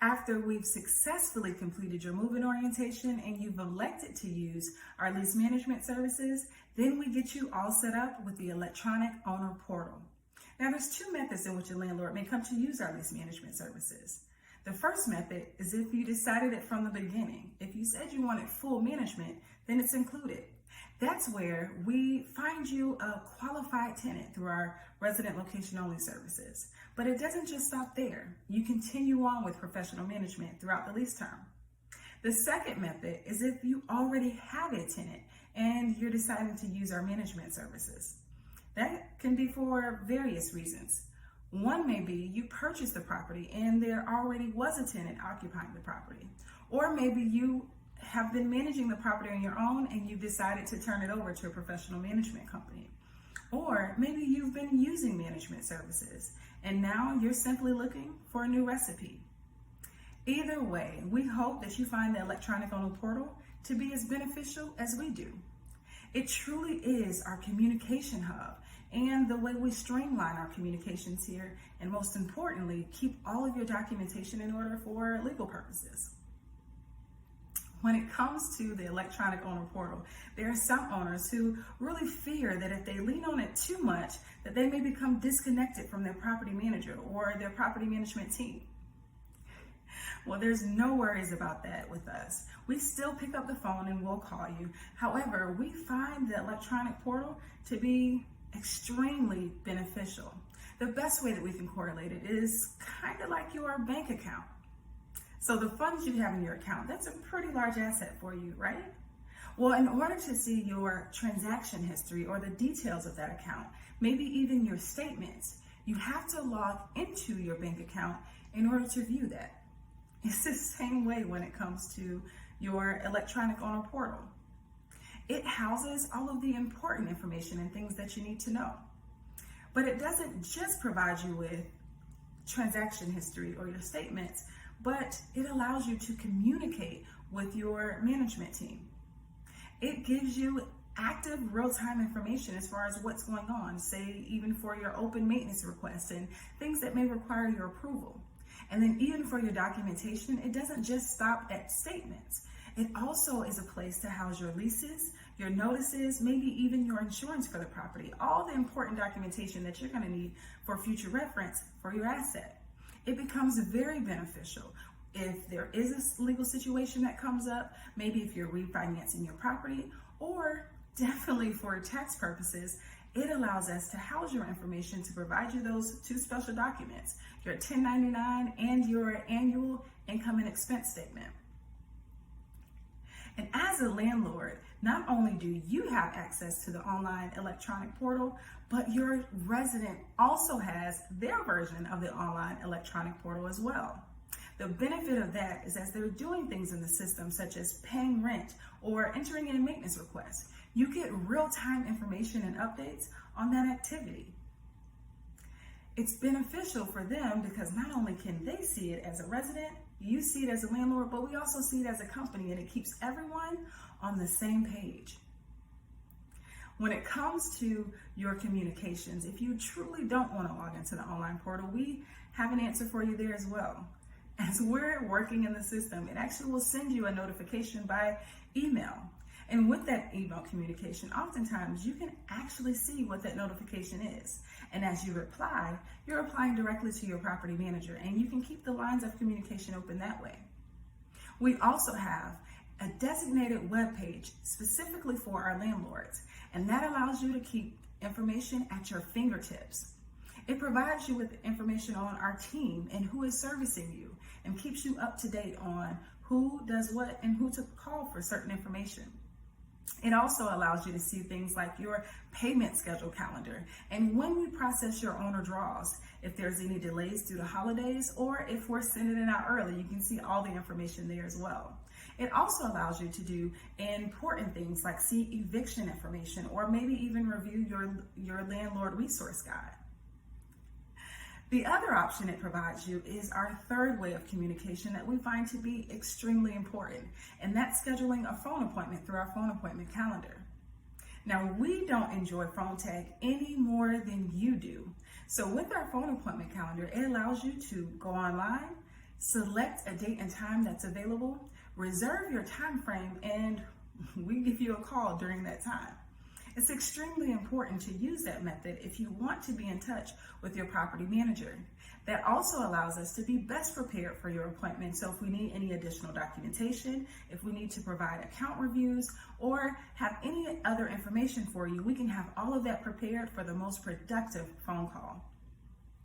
After we've successfully completed your move-in orientation and you've elected to use our lease management services, then we get you all set up with the electronic owner portal. Now, there's two methods in which a landlord may come to use our lease management services. The first method is if you decided it from the beginning. If you said you wanted full management, then it's included. That's where we find you a qualified tenant through our resident location only services. But it doesn't just stop there. You continue on with professional management throughout the lease term. The second method is if you already have a tenant and you're deciding to use our management services. That can be for various reasons. One may be you purchased the property and there already was a tenant occupying the property. Or maybe you have been managing the property on your own and you've decided to turn it over to a professional management company. Or maybe you've been using management services and now you're simply looking for a new recipe. Either way, we hope that you find the electronic owner portal to be as beneficial as we do. It truly is our communication hub and the way we streamline our communications here, and most importantly, keep all of your documentation in order for legal purposes. When it comes to the electronic owner portal, there are some owners who really fear that if they lean on it too much, that they may become disconnected from their property manager or their property management team. Well, there's no worries about that with us. We still pick up the phone and we'll call you. However, we find the electronic portal to be extremely beneficial. The best way that we can correlate it is kind of like your bank account. So the funds you have in your account, that's a pretty large asset for you, right? Well, in order to see your transaction history or the details of that account, maybe even your statements, you have to log into your bank account in order to view that. It's the same way when it comes to your electronic owner portal. It houses all of the important information and things that you need to know. But it doesn't just provide you with transaction history or your statements, but it allows you to communicate with your management team. It gives you active real-time information as far as what's going on, say even for your open maintenance requests and things that may require your approval. And then even for your documentation, it doesn't just stop at statements. It also is a place to house your leases, your notices, maybe even your insurance for the property, all the important documentation that you're going to need for future reference for your asset. It becomes very beneficial if there is a legal situation that comes up, maybe if you're refinancing your property, or definitely for tax purposes. It allows us to house your information to provide you those two special documents, your 1099 and your annual income and expense statement. And as a landlord, not only do you have access to the online electronic portal, but your resident also has their version of the online electronic portal as well. The benefit of that is as they're doing things in the system, such as paying rent or entering in a maintenance request, you get real-time information and updates on that activity. It's beneficial for them because not only can they see it as a resident, you see it as a landlord, but we also see it as a company, and it keeps everyone on the same page. When it comes to your communications, if you truly don't want to log into the online portal, we have an answer for you there as well. As we're working in the system, it actually will send you a notification by email. And with that email communication, oftentimes you can actually see what that notification is. And as you reply, you're replying directly to your property manager, and you can keep the lines of communication open that way. We also have a designated web page specifically for our landlords, and that allows you to keep information at your fingertips. It provides you with information on our team and who is servicing you, and keeps you up to date on who does what and who to call for certain information. It also allows you to see things like your payment schedule calendar and when we process your owner draws. If there's any delays due to holidays or if we're sending it out early, you can see all the information there as well. It also allows you to do important things like see eviction information or maybe even review your landlord resource guide. The other option it provides you is our third way of communication that we find to be extremely important, and that's scheduling a phone appointment through our phone appointment calendar. Now, we don't enjoy phone tag any more than you do. So with our phone appointment calendar, it allows you to go online, Select a date and time that's available, reserve your time frame, and we give you a call during that time. It's extremely important to use that method if you want to be in touch with your property manager. That also allows us to be best prepared for your appointment. So if we need any additional documentation, if we need to provide account reviews, or have any other information for you, we can have all of that prepared for the most productive phone call.